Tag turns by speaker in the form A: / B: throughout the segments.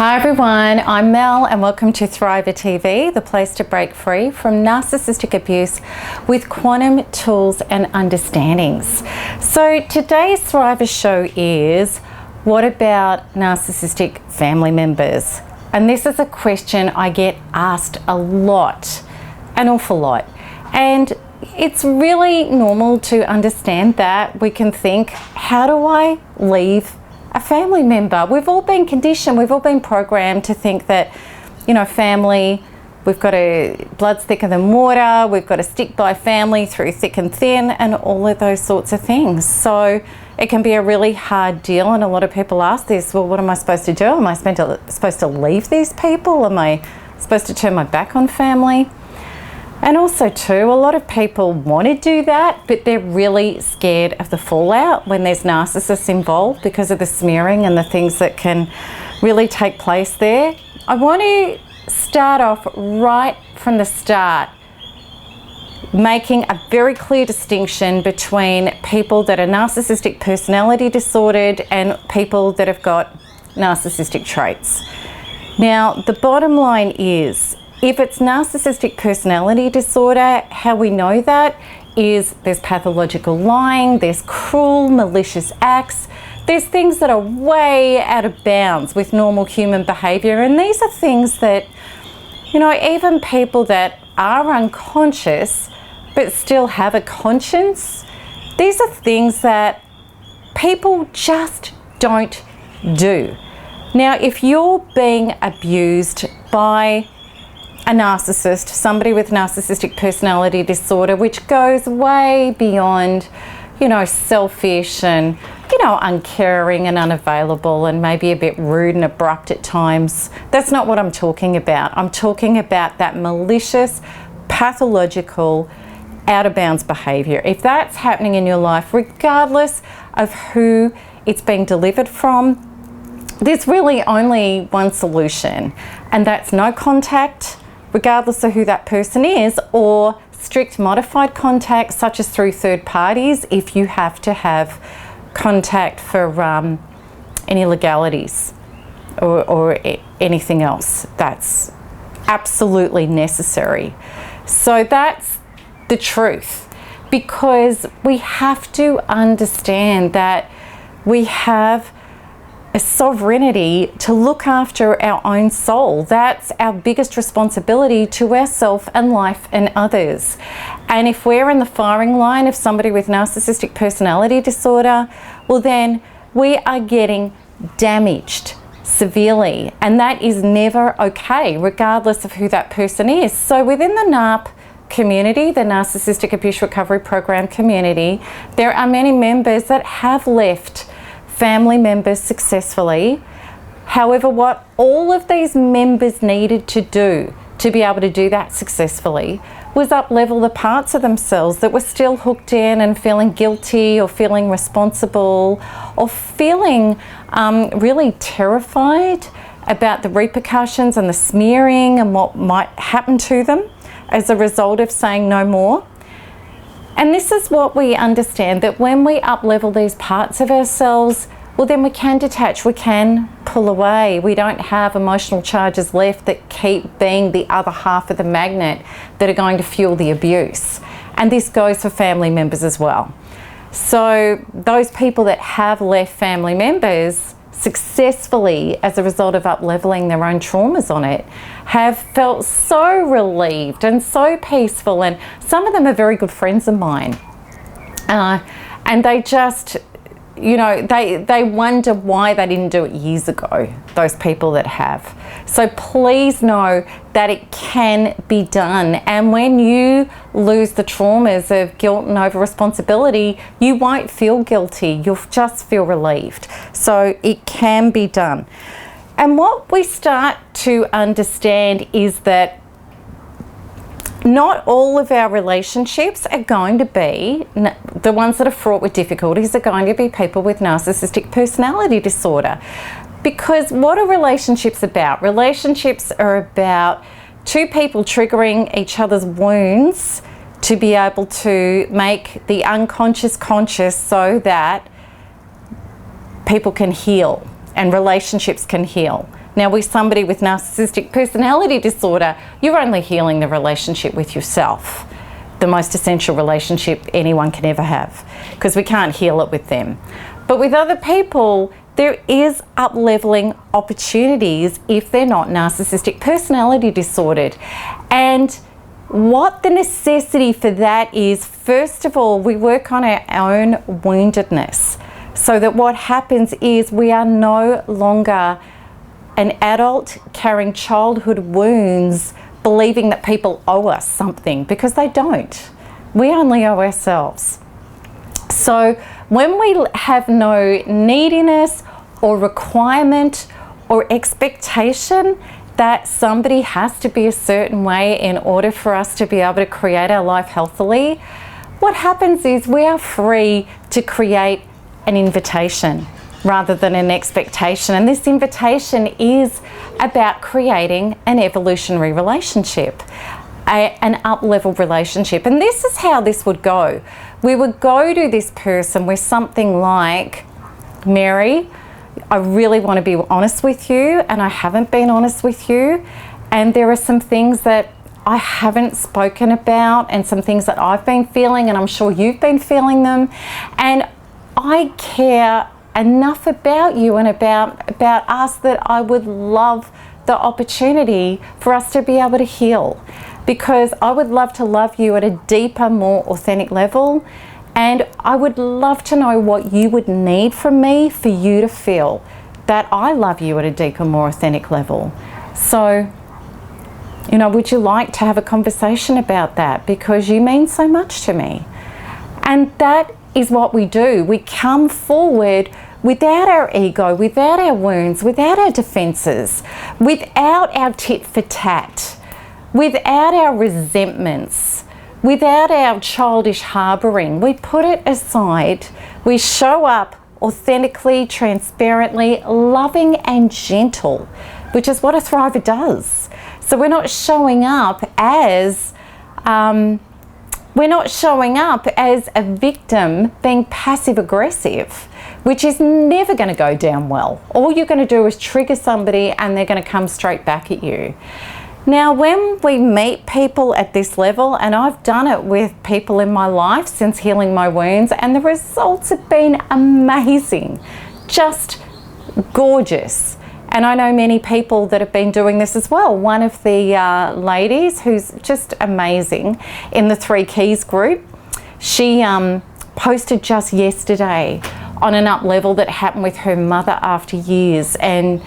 A: Hi everyone, I'm Mel and welcome to Thriver TV, the place to break free from narcissistic abuse with quantum tools and understandings. So today's Thriver show is, what about narcissistic family members? And this is a question I get asked a lot, an awful lot. And it's really normal to understand that. We can think, how do I leave a family member? We've all been conditioned, we've all been programmed to think that, family, we've got to, blood's thicker than water, we've got to stick by family through thick and thin, and all of those sorts of things. So it can be a really hard deal, and a lot of people ask this, well, what am I supposed to do? Am I supposed to leave these people? Am I supposed to turn my back on family? And also too, a lot of people want to do that, but they're really scared of the fallout when there's narcissists involved because of the smearing and the things that can really take place there. I want to start off right from the start, making a very clear distinction between people that are narcissistic personality disordered and people that have got narcissistic traits. Now, the bottom line is, if it's narcissistic personality disorder, how we know that is there's pathological lying, there's cruel, malicious acts, there's things that are way out of bounds with normal human behaviour, and these are things that, even people that are unconscious but still have a conscience, these are things that people just don't do. Now, if you're being abused by a narcissist, somebody with narcissistic personality disorder, which goes way beyond, selfish and, uncaring and unavailable and maybe a bit rude and abrupt at times. That's not what I'm talking about. I'm talking about that malicious, pathological, out of bounds behaviour. If that's happening in your life, regardless of who it's being delivered from, there's really only one solution, and that's no contact, regardless of who that person is, or strict modified contact, such as through third parties, if you have to have contact for any legalities or anything else that's absolutely necessary. So that's the truth, because we have to understand that we have a sovereignty to look after our own soul. That's our biggest responsibility to ourselves and life and others. And if we're in the firing line of somebody with narcissistic personality disorder, well then we are getting damaged severely, and that is never okay, regardless of who that person is. So within the NARP community, the Narcissistic Abuse Recovery Program community, there are many members that have left family members successfully. However, what all of these members needed to do to be able to do that successfully was up-level the parts of themselves that were still hooked in and feeling guilty or feeling responsible or feeling really terrified about the repercussions and the smearing and what might happen to them as a result of saying no more. And this is what we understand, that when we up-level these parts of ourselves, well then we can detach, we can pull away. We don't have emotional charges left that keep being the other half of the magnet that are going to fuel the abuse. And this goes for family members as well. So those people that have left family members successfully as a result of up-leveling their own traumas on it have felt so relieved and so peaceful, and some of them are very good friends of mine, and they just, they wonder why they didn't do it years ago, those people that have. So please know that it can be done, and when you lose the traumas of guilt and over responsibility, you won't feel guilty, you'll just feel relieved. So it can be done. And what we start to understand is that not all of our relationships are going to be, the ones that are fraught with difficulties are going to be people with narcissistic personality disorder. Because what are relationships about? Relationships are about two people triggering each other's wounds to be able to make the unconscious conscious, so that people can heal and relationships can heal. Now, with somebody with narcissistic personality disorder, you're only healing the relationship with yourself, the most essential relationship anyone can ever have, because we can't heal it with them. But with other people, there is up-leveling opportunities if they're not narcissistic personality disordered. And what the necessity for that is, first of all, we work on our own woundedness, so that what happens is we are no longer an adult carrying childhood wounds, believing that people owe us something, because they don't. We only owe ourselves. So when we have no neediness or requirement or expectation that somebody has to be a certain way in order for us to be able to create our life healthily, what happens is we are free to create an invitation rather than an expectation. And this invitation is about creating an evolutionary relationship, an up-level relationship. And this is how this would go. We would go to this person with something like, Mary, I really want to be honest with you, and I haven't been honest with you, and there are some things that I haven't spoken about, and some things that I've been feeling, and I'm sure you've been feeling them, and I care enough about you and about us that I would love the opportunity for us to be able to heal, because I would love to love you at a deeper, more authentic level, and I would love to know what you would need from me for you to feel that I love you at a deeper, more authentic level. So, you know, would you like to have a conversation about that, because you mean so much to me? And that is what we do. We come forward without our ego, without our wounds, without our defenses, without our tit for tat, without our resentments, without our childish harbouring. We put it aside. We show up authentically, transparently, loving and gentle, which is what a thriver does. So we're not showing up as a victim being passive aggressive, which is never going to go down well. All you're going to do is trigger somebody and they're going to come straight back at you. Now, when we meet people at this level, and I've done it with people in my life since healing my wounds, and the results have been amazing, just gorgeous. And I know many people that have been doing this as well. One of the ladies who's just amazing in the 3 Keys group, she posted just yesterday on an up level that happened with her mother after years, and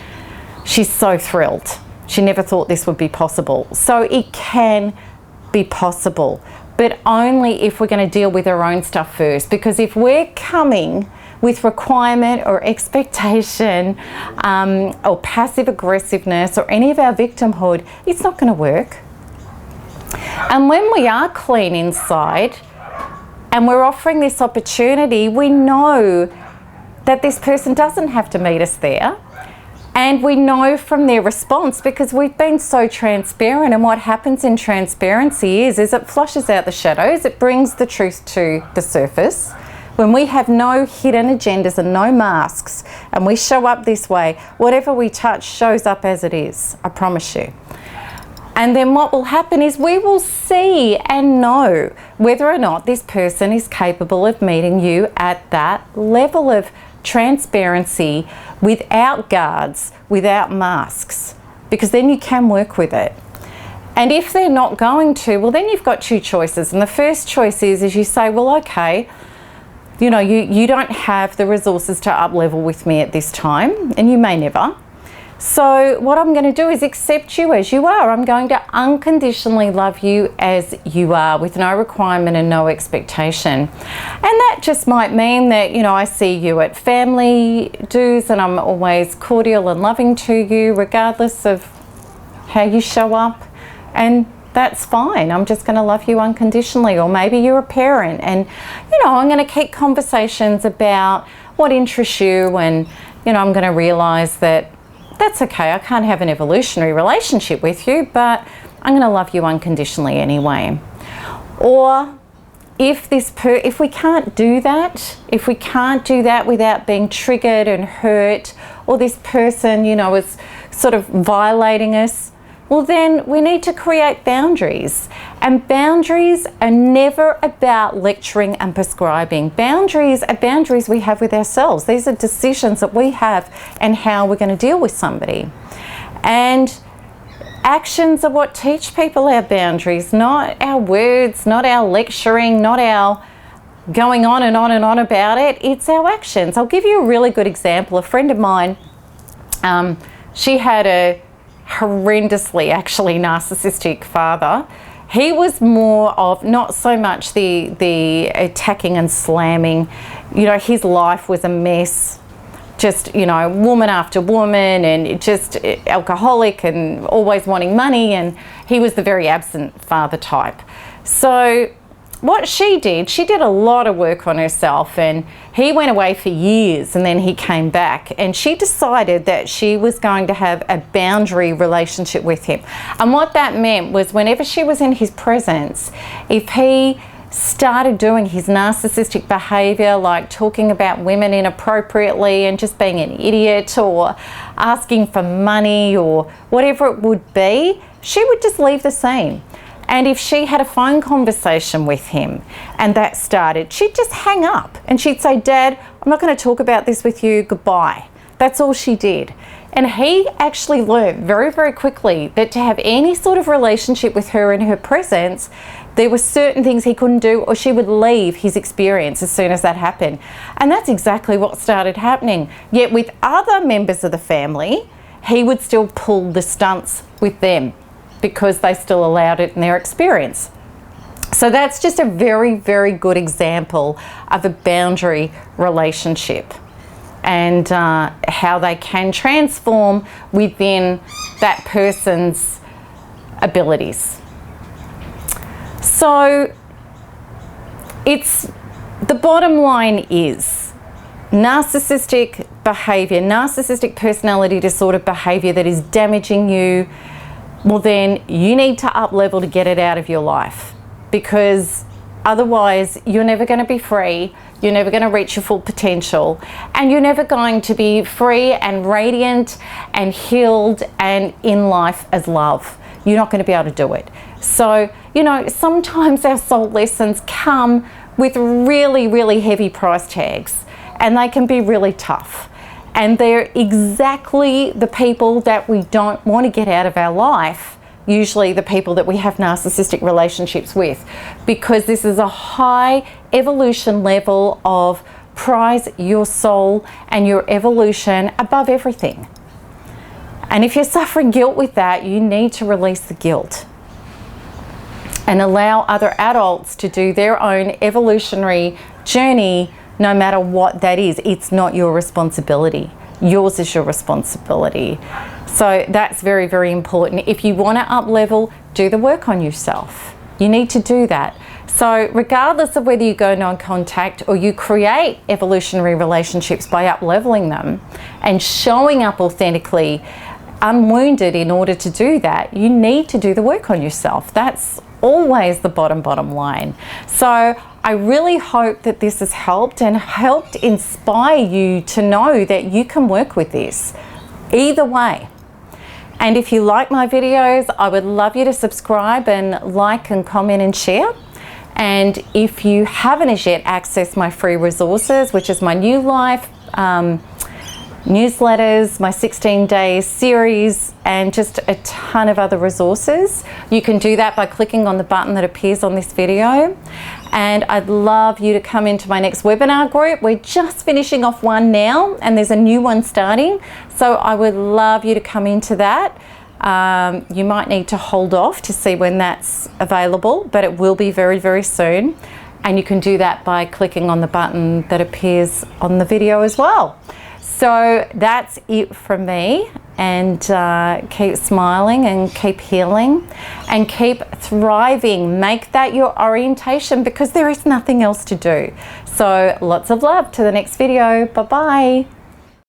A: she's so thrilled. She never thought this would be possible. So it can be possible, but only if we're going to deal with our own stuff first. Because if we're coming with requirement or expectation or passive aggressiveness or any of our victimhood, it's not going to work. And when we are clean inside and we're offering this opportunity, we know that this person doesn't have to meet us there. And we know from their response, because we've been so transparent, and what happens in transparency is it flushes out the shadows, it brings the truth to the surface. When we have no hidden agendas and no masks, and we show up this way, whatever we touch shows up as it is, I promise you. And then what will happen is we will see and know whether or not this person is capable of meeting you at that level of transparency, without guards, without masks, because then you can work with it. And if they're not going to, well, then you've got 2 choices. And the first choice is you say, well, okay, you know, you don't have the resources to up level with me at this time, and you may never. So what I'm going to do is accept you as you are. I'm going to unconditionally love you as you are, with no requirement and no expectation. And that just might mean that, you know, I see you at family dues and I'm always cordial and loving to you regardless of how you show up. And that's fine. I'm just going to love you unconditionally. Or maybe you're a parent and, you know, I'm going to keep conversations about what interests you, and, you know, I'm going to realise that that's okay, I can't have an evolutionary relationship with you, but I'm going to love you unconditionally anyway. Or if we can't do that, if we can't do that without being triggered and hurt, or this person, you know, is sort of violating us, well then we need to create boundaries. And boundaries are never about lecturing and prescribing. Boundaries are boundaries we have with ourselves. These are decisions that we have and how we're going to deal with somebody. And actions are what teach people our boundaries, not our words, not our lecturing, not our going on and on and on about it. It's our actions. I'll give you a really good example. A friend of mine, she had a horrendously actually narcissistic father. He was more of not so much the attacking and slamming. You know, his life was a mess. Just, you know, woman after woman, and just alcoholic and always wanting money, and he was the very absent father type. So what she did a lot of work on herself, and he went away for years and then he came back, and she decided that she was going to have a boundary relationship with him. And what that meant was whenever she was in his presence, if he started doing his narcissistic behavior, like talking about women inappropriately and just being an idiot, or asking for money, or whatever it would be, she would just leave the scene. And if she had a phone conversation with him and that started, she'd just hang up and she'd say, "Dad, I'm not going to talk about this with you, goodbye." That's all she did. And he actually learned very, very quickly that to have any sort of relationship with her in her presence, there were certain things he couldn't do, or she would leave his experience as soon as that happened. And that's exactly what started happening. Yet with other members of the family, he would still pull the stunts with them, because they still allowed it in their experience. So that's just a very, very good example of a boundary relationship, and how they can transform within that person's abilities. So it's, the bottom line is narcissistic behavior, narcissistic personality disorder behavior that is damaging you, well then you need to up level to get it out of your life, because otherwise you're never going to be free, you're never going to reach your full potential, and you're never going to be free and radiant and healed and in life as love. You're not going to be able to do it. So, you know, sometimes our soul lessons come with really, really heavy price tags, and they can be really tough. And they're exactly the people that we don't want to get out of our life, usually the people that we have narcissistic relationships with, because this is a high evolution level of prize your soul and your evolution above everything. And if you're suffering guilt with that, you need to release the guilt and allow other adults to do their own evolutionary journey. No matter what that is, it's not your responsibility. Yours is your responsibility. So that's very, very important. If you want to up level, do the work on yourself. You need to do that. So regardless of whether you go non-contact or you create evolutionary relationships by up leveling them and showing up authentically, unwounded, in order to do that, you need to do the work on yourself. That's always the bottom line. So I really hope that this has helped and helped inspire you to know that you can work with this either way. And if you like my videos, I would love you to subscribe and like and comment and share. And if you haven't as yet accessed my free resources, which is my New Life newsletters, my 16-day series, and just a ton of other resources, you can do that by clicking on the button that appears on this video. And I'd love you to come into my next webinar group. We're just finishing off one now, and there's a new one starting. So I would love you to come into that. You might need to hold off to see when that's available, but it will be very, very soon. And you can do that by clicking on the button that appears on the video as well. So that's it from me, and keep smiling and keep healing and keep thriving. Make that your orientation, because there is nothing else to do. So lots of love to the next video. Bye-bye.